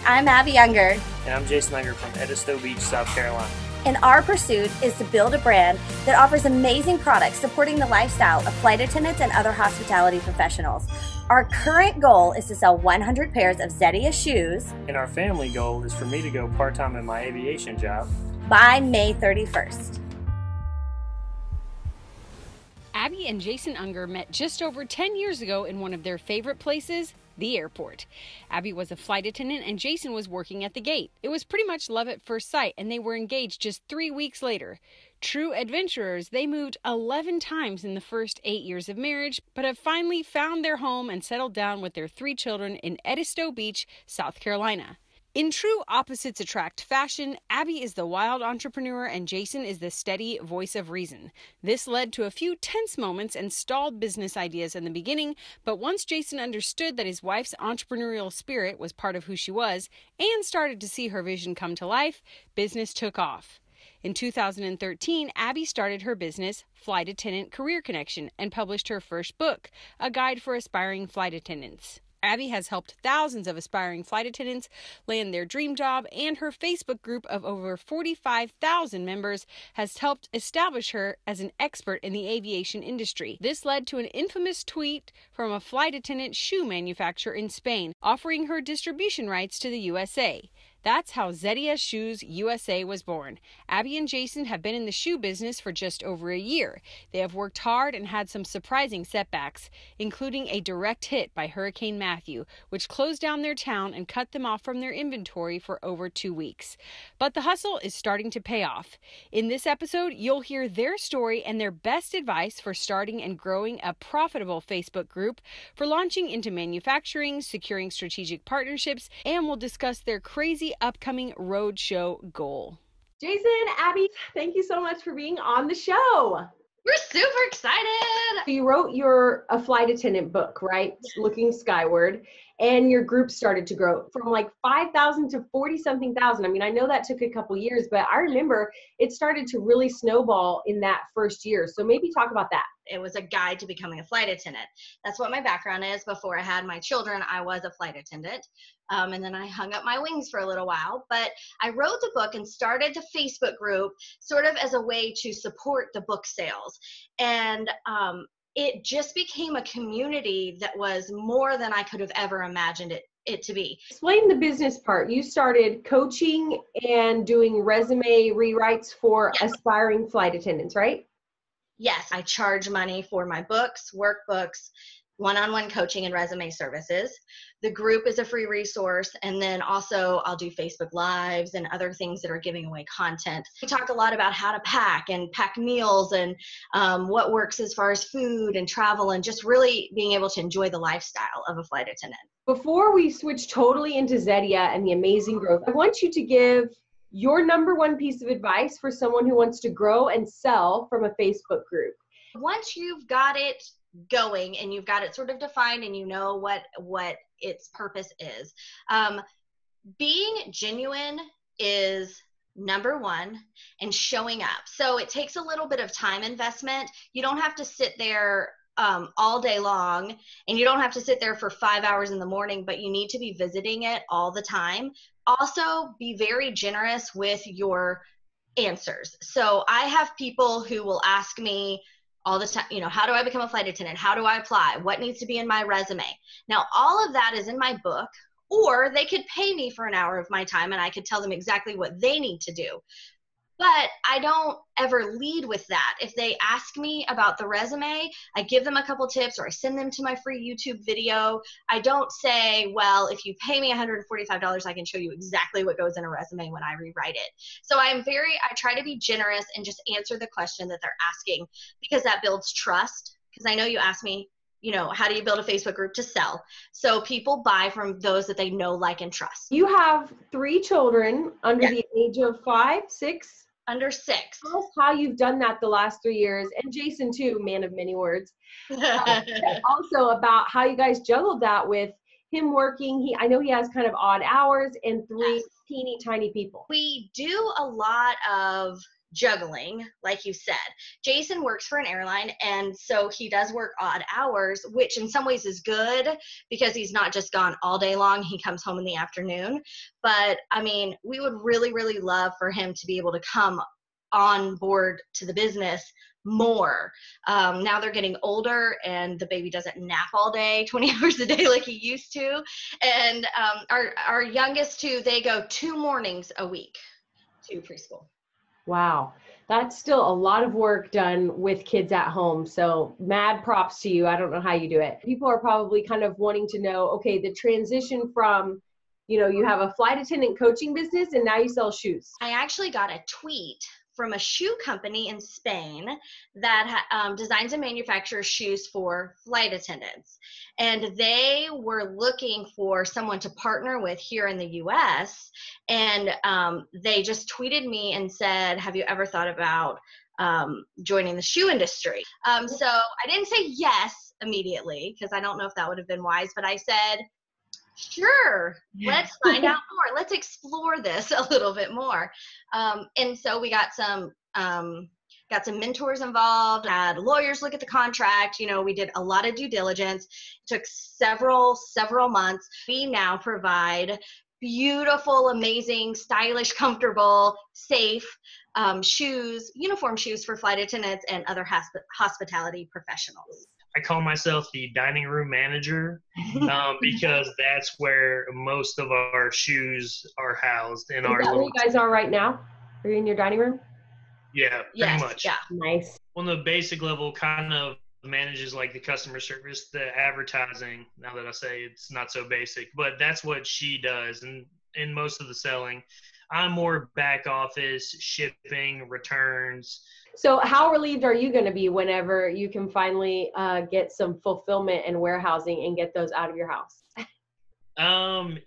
I'm Abbie Unger. And I'm Jason Unger from Edisto Beach, South Carolina. And our pursuit is to build a brand that offers amazing products supporting the lifestyle of flight attendants and other hospitality professionals. Our current goal is to sell 100 pairs of Zedia shoes. And our family goal is for me to go part-time in my aviation job by May 31st. Abbie and Jason Unger met just over 10 years ago in one of their favorite places, the airport. Abbie was a flight attendant and Jason was working at the gate. It was pretty much love at first sight, and they were engaged just 3 weeks later. True adventurers, they moved 11 times in the first 8 years of marriage, but have finally found their home and settled down with their 3 children in Edisto Beach, South Carolina. In true opposites attract fashion, Abbie is the wild entrepreneur and Jason is the steady voice of reason. This led to a few tense moments and stalled business ideas in the beginning, but once Jason understood that his wife's entrepreneurial spirit was part of who she was and started to see her vision come to life, business took off. In 2013, Abbie started her business, Flight Attendant Career Connection, and published her first book, A Guide for Aspiring Flight Attendants. Abbie has helped thousands of aspiring flight attendants land their dream job, and her Facebook group of over 45,000 members has helped establish her as an expert in the aviation industry. This led to an infamous tweet from a flight attendant shoe manufacturer in Spain, offering her distribution rights to the USA. That's how Zedia Shoes USA was born. Abbie and Jason have been in the shoe business for just over a year. They have worked hard and had some surprising setbacks, including a direct hit by Hurricane Matthew, which closed down their town and cut them off from their inventory for over 2 weeks. But the hustle is starting to pay off. In this episode, you'll hear their story and their best advice for starting and growing a profitable Facebook group, for launching into manufacturing, securing strategic partnerships, and we'll discuss their crazy upcoming roadshow goal. Jason, Abbie, thank you so much for being on the show. We're super excited. You wrote a flight attendant book, right? Looking Skyward, and your group started to grow from like 5,000 to 40-something thousand. I mean, I know that took a couple years, but I remember it started to really snowball in that first year. So maybe talk about that. It was a guide to becoming a flight attendant. That's what my background is. Before I had my children, I was a flight attendant. And then I hung up my wings for a little while. But I wrote the book and started the Facebook group sort of as a way to support the book sales. And it just became a community that was more than I could have ever imagined it to be. Explain the business part. You started coaching and doing resume rewrites for aspiring flight attendants, right? Yes, I charge money for my books, workbooks, one-on-one coaching and resume services. The group is a free resource, and then also I'll do Facebook Lives and other things that are giving away content. We talk a lot about how to pack meals and what works as far as food and travel and just really being able to enjoy the lifestyle of a flight attendant. Before we switch totally into Zedia and the amazing growth, I want you to give your number one piece of advice for someone who wants to grow and sell from a Facebook group. Once you've got it going and you've got it sort of defined and you know what its purpose is, being genuine is number one, and showing up. So it takes a little bit of time investment. You don't have to sit there all day long, and you don't have to sit there for 5 hours in the morning, but you need to be visiting it all the time. Also, be very generous with your answers. So I have people who will ask me all the time, how do I become a flight attendant? How do I apply? What needs to be in my resume? Now, all of that is in my book, or they could pay me for an hour of my time and I could tell them exactly what they need to do. But I don't ever lead with that. If they ask me about the resume, I give them a couple tips or I send them to my free YouTube video. I don't say, well, if you pay me $145, I can show you exactly what goes in a resume when I rewrite it. So I try to be generous and just answer the question that they're asking, because that builds trust. Because I know you asked me, how do you build a Facebook group to sell? So people buy from those that they know, like, and trust. You have 3 children under the age of 5, 6? Under 6. Tell us how you've done that the last 3 years, and Jason too, man of many words. Also about how you guys juggled that with him working. I know he has kind of odd hours and 3 teeny tiny people. We do a lot of juggling, like you said. Jason works for an airline, and so he does work odd hours, which in some ways is good because he's not just gone all day long. He comes home in the afternoon. But I mean, we would really, really love for him to be able to come on board to the business more. Now they're getting older and the baby doesn't nap all day, 20 hours a day like he used to. And our youngest two, they go 2 mornings a week to preschool. Wow. That's still a lot of work done with kids at home. So mad props to you. I don't know how you do it. People are probably kind of wanting to know, okay, the transition from, you have a flight attendant coaching business and now you sell shoes. I actually got a tweet from a shoe company in Spain that designs and manufactures shoes for flight attendants. And they were looking for someone to partner with here in the US. And they just tweeted me and said, have you ever thought about joining the shoe industry? So I didn't say yes immediately because I don't know if that would have been wise, but I said, sure, let's find out more. Let's explore this a little bit more. And so we got some mentors involved, had lawyers look at the contract. We did a lot of due diligence. It took several months. We now provide beautiful, amazing, stylish, comfortable, safe shoes, uniform shoes for flight attendants and other hospitality professionals. I call myself the dining room manager because that's where most of our shoes are housed in our little. Where you guys are right now? Are you in your dining room? Yeah, pretty much. Yeah. Nice. On the basic level, kind of manages like the customer service, the advertising. Now that I say it's not so basic, but that's what she does, and in most of the selling, I'm more back office, shipping, returns. So how relieved are you going to be whenever you can finally get some fulfillment and warehousing and get those out of your house?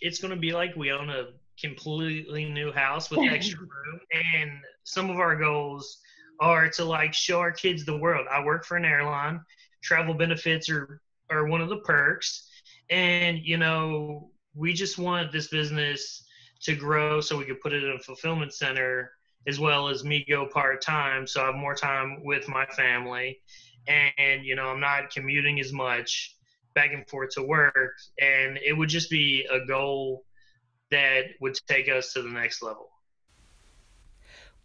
It's going to be like we own a completely new house with extra room. And some of our goals are to show our kids the world. I work for an airline. Travel benefits are one of the perks. And, we just want this business to grow so we could put it in a fulfillment center, as well as me go part-time, so I have more time with my family. And, I'm not commuting as much back and forth to work. And it would just be a goal that would take us to the next level.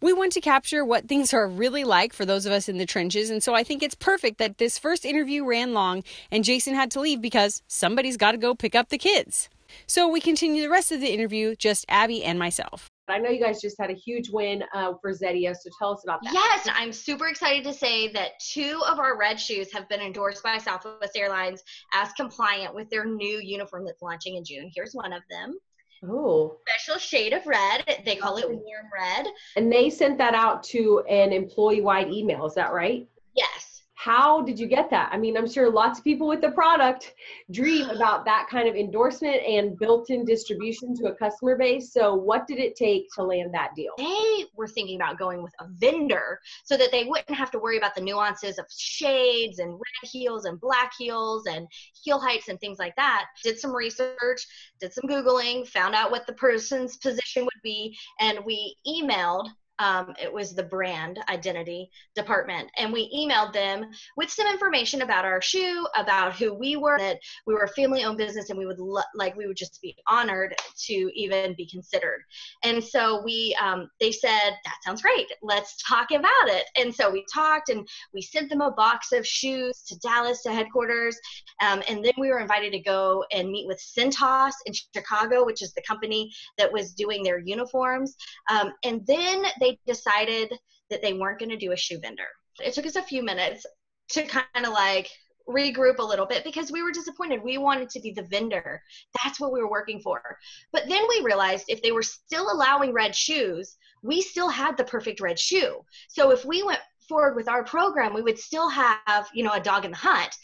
We want to capture what things are really like for those of us in the trenches, and so I think it's perfect that this first interview ran long and Jason had to leave because somebody's got to go pick up the kids. So we continue the rest of the interview, just Abbie and myself. I know you guys just had a huge win for Zedia, so tell us about that. Yes, I'm super excited to say that 2 of our red shoes have been endorsed by Southwest Airlines as compliant with their new uniform that's launching in June. Here's one of them. Oh. Special shade of red. They call it warm red. And they sent that out to an employee-wide email. Is that right? Yes. How did you get that? I mean, I'm sure lots of people with the product dream about that kind of endorsement and built-in distribution to a customer base. So what did it take to land that deal? They were thinking about going with a vendor so that they wouldn't have to worry about the nuances of shades and red heels and black heels and heel heights and things like that. Did some research, did some Googling, found out what the person's position would be, and we emailed it was the brand identity department. And we emailed them with some information about our shoe, about who we were, that we were a family owned business, and we would we would just be honored to even be considered. And so they said, that sounds great. Let's talk about it. And so we talked, and we sent them a box of shoes to Dallas, to headquarters. And then we were invited to go and meet with Cintas in Chicago, which is the company that was doing their uniforms. And then they decided that they weren't going to do a shoe vendor. It took us a few minutes to kind of regroup a little bit because we were disappointed. We wanted to be the vendor. That's what we were working for. But then we realized if they were still allowing red shoes, we still had the perfect red shoe. So if we went forward with our program, we would still have, a dog in the hunt.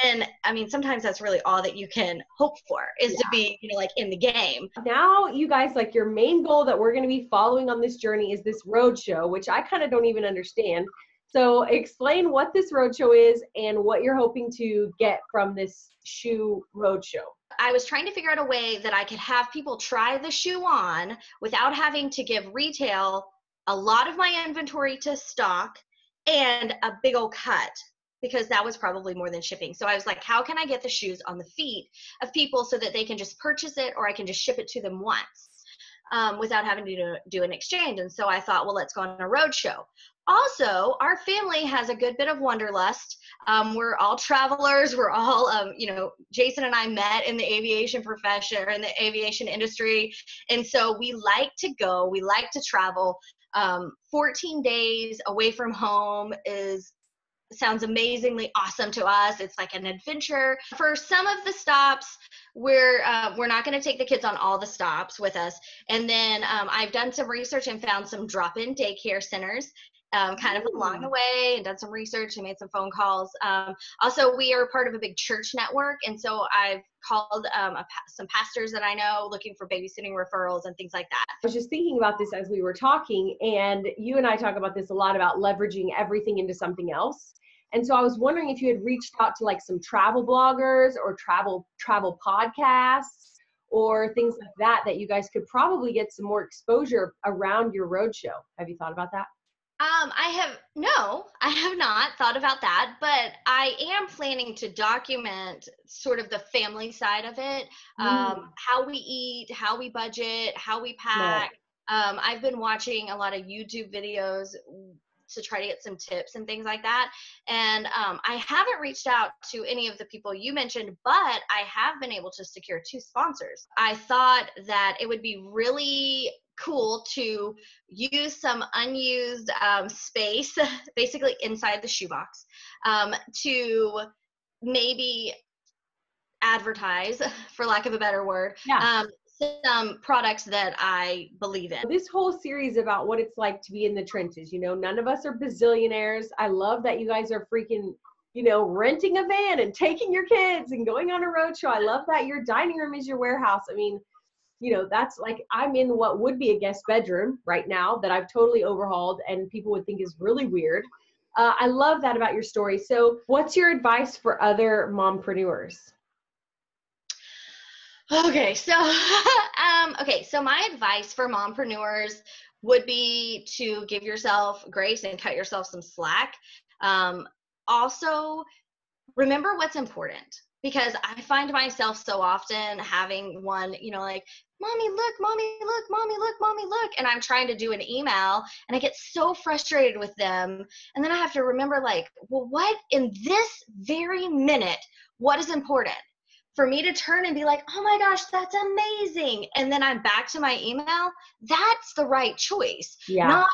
And I mean, sometimes that's really all that you can hope for is to be, in the game. Now you guys, your main goal that we're going to be following on this journey is this roadshow, which I kind of don't even understand. So explain what this roadshow is and what you're hoping to get from this shoe roadshow. I was trying to figure out a way that I could have people try the shoe on without having to give retail a lot of my inventory to stock and a big old cut, because that was probably more than shipping. So I was like, how can I get the shoes on the feet of people so that they can just purchase it, or I can just ship it to them once without having to do an exchange? And so I thought, well, let's go on a road show. Also, our family has a good bit of wanderlust. We're all travelers. We're all, Jason and I met in the aviation profession, or in the aviation industry. And so we like to go, we like to travel. 14 days away from home sounds amazingly awesome to us. It's like an adventure. For some of the stops, we're not going to take the kids on all the stops with us. And then I've done some research and found some drop-in daycare centers kind of along the way, and done some research and made some phone calls. Also, we are part of a big church network, and so I've called some pastors that I know looking for babysitting referrals and things like that. I was just thinking about this as we were talking, and you and I talk about this a lot, about leveraging everything into something else. And so I was wondering if you had reached out to like some travel bloggers or travel podcasts or things like that you guys could probably get some more exposure around your roadshow. Have you thought about that? I have not thought about that, but I am planning to document sort of the family side of it, how we eat, how we budget, how we pack. Yeah. I've been watching a lot of YouTube videos to try to get some tips and things like that. And I haven't reached out to any of the people you mentioned, but I have been able to secure 2 sponsors. I thought that it would be really cool to use some unused space, basically inside the shoebox, to maybe advertise, for lack of a better word, some products that I believe in. This whole series about what it's like to be in the trenches. None of us are bazillionaires. I love that you guys are freaking, renting a van and taking your kids and going on a road show. I love that your dining room is your warehouse. I mean, that's like, I'm in what would be a guest bedroom right now that I've totally overhauled and people would think is really weird. I love that about your story. So what's your advice for other mompreneurs? Okay, so my advice for mompreneurs would be to give yourself grace and cut yourself some slack. Also, remember what's important, because I find myself so often having one, like, mommy, look, mommy, look, mommy, look, mommy, look. And I'm trying to do an email and I get so frustrated with them. And then I have to remember, like, well, what in this very minute, what is important? For me to turn and be like, oh my gosh, that's amazing. And then I'm back to my email. That's the right choice. Yeah. Not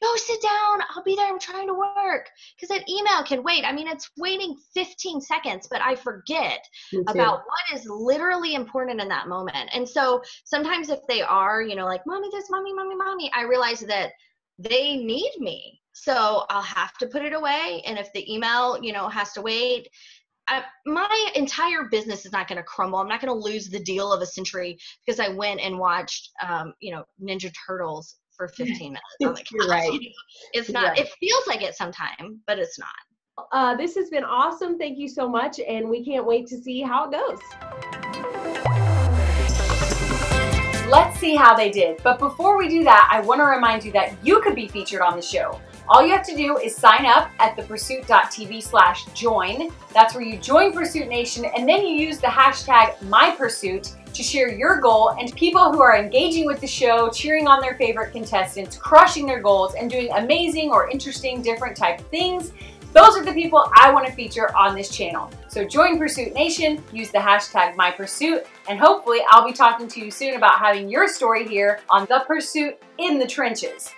go sit down. I'll be there. I'm trying to work. Because that email can wait. I mean, it's waiting 15 seconds, but I forget about what is literally important in that moment. And so sometimes if they are, like, mommy this, mommy, mommy, mommy, I realize that they need me. So I'll have to put it away. And if the email, has to wait, my entire business is not going to crumble. I'm not going to lose the deal of a century because I went and watched, Ninja Turtles for 15 minutes. I'm like, you're right. It's not, right. It feels like it sometime, but it's not. This has been awesome. Thank you so much. And we can't wait to see how it goes. Let's see how they did. But before we do that, I want to remind you that you could be featured on the show. All you have to do is sign up at thepursuit.tv/join. That's where you join Pursuit Nation, and then you use the hashtag MyPursuit to share your goal, and people who are engaging with the show, cheering on their favorite contestants, crushing their goals, and doing amazing or interesting different type of things. Those are the people I want to feature on this channel. So join Pursuit Nation, use the hashtag MyPursuit, and hopefully I'll be talking to you soon about having your story here on The Pursuit in the Trenches.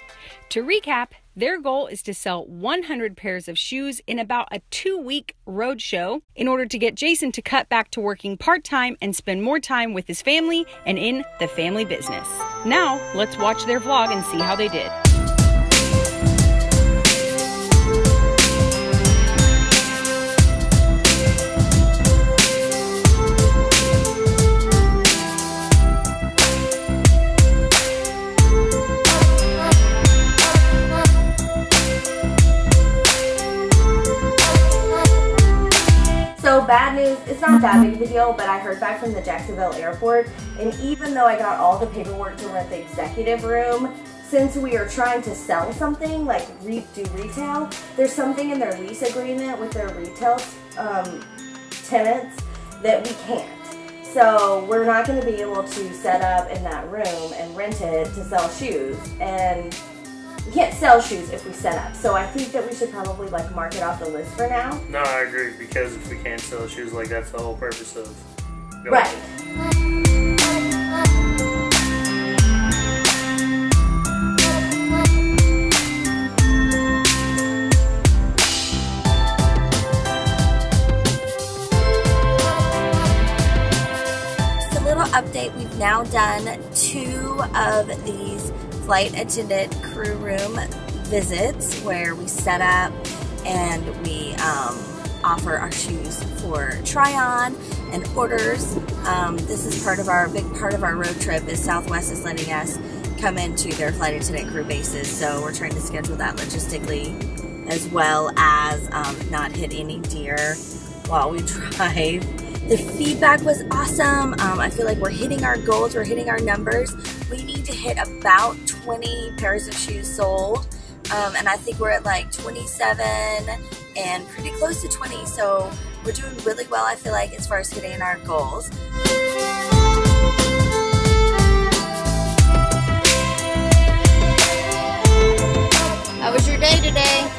To recap, their goal is to sell 100 pairs of shoes in about a 2-week road show in order to get Jason to cut back to working part-time and spend more time with his family and in the family business. Now, let's watch their vlog and see how they did. Bad news, it's not that big of a deal, but I heard back from the Jacksonville airport, and even though I got all the paperwork to rent the executive room, since we are trying to sell something, like do retail, there's something in their lease agreement with their retail tenants that we can't. So we're not going to be able to set up in that room and rent it to sell shoes, and we can't sell shoes if we set up. So I think that we should probably like mark it off the list for now. No, I agree, because if we can't sell shoes, like that's the whole purpose of going. Right. Update, we've now done 2 of these flight attendant crew room visits where we set up and we offer our shoes for try on and orders. This is big part of our road trip is Southwest is letting us come into their flight attendant crew bases, so we're trying to schedule that logistically as well as not hit any deer while we drive. The feedback was awesome. I feel like we're hitting our goals, we're hitting our numbers. We need to hit about 20 pairs of shoes sold, and I think we're at like 27 and pretty close to 20, so we're doing really well, I feel like, as far as hitting our goals. How was your day today?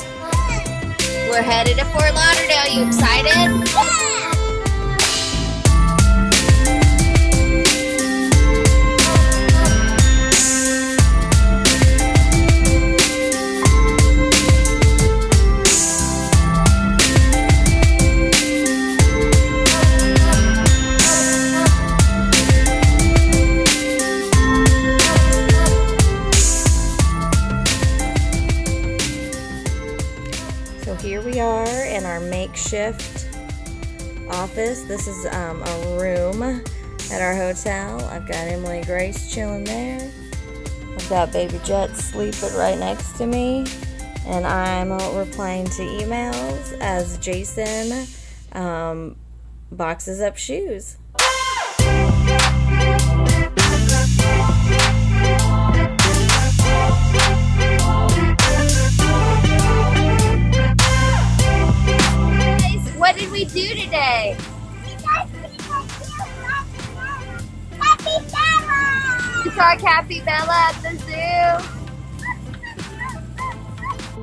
We're headed to Fort Lauderdale. You excited? Yeah! Here we are in our makeshift office. This is a room at our hotel. I've got Emily Grace chilling there. I've got Baby Jet sleeping right next to me. And I'm replying to emails as Jason boxes up shoes. What did we do today? We saw Capybella at the zoo.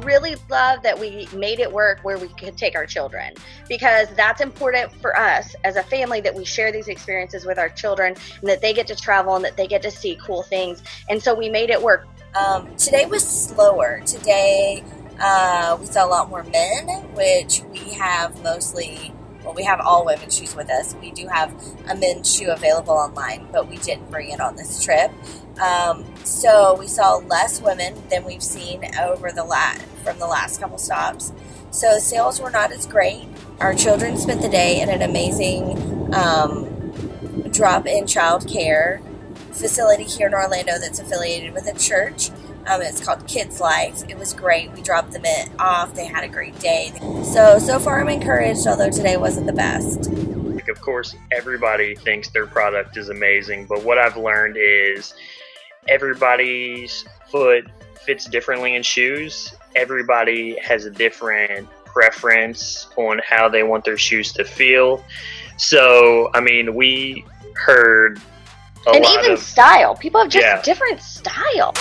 Really love that we made it work where we could take our children, because that's important for us as a family, that we share these experiences with our children and that they get to travel and that they get to see cool things. And so we made it work. Today was slower. Today we saw a lot more men, which we have mostly, well, we have all women's shoes with us. We do have a men's shoe available online, but we didn't bring it on this trip. So we saw less women than we've seen over from the last couple stops. So sales were not as great. Our children spent the day at an amazing drop-in child care facility here in Orlando that's affiliated with a church. It's called Kids Life. It was great. We dropped them off. They had a great day. So far I'm encouraged, although today wasn't the best. Of course, everybody thinks their product is amazing, but what I've learned is everybody's foot fits differently in shoes. Everybody has a different preference on how they want their shoes to feel. So, I mean, we heard a lot even of style. People have just different style.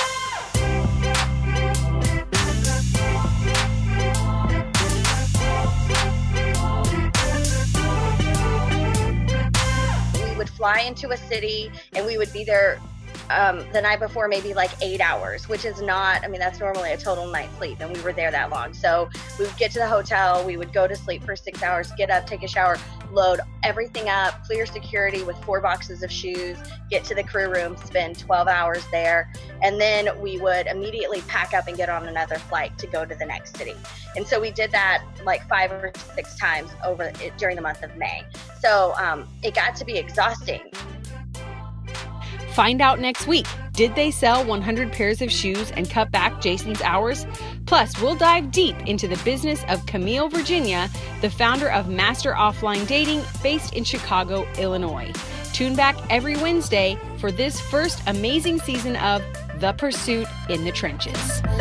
We would fly into a city and we would be there the night before, maybe like 8 hours, which is not, I mean, that's normally a total night's sleep, and we were there that long. So we would get to the hotel, we would go to sleep for 6 hours, get up, take a shower, load everything up, clear security with 4 boxes of shoes, get to the crew room, spend 12 hours there, and then we would immediately pack up and get on another flight to go to the next city. And so we did that like 5 or 6 times during the month of May. So it got to be exhausting. Find out next week. Did they sell 100 pairs of shoes and cut back Jason's hours? Plus, we'll dive deep into the business of Camille Virginia, the founder of Master Offline Dating, based in Chicago, Illinois. Tune back every Wednesday for this first amazing season of the pursuit in the trenches.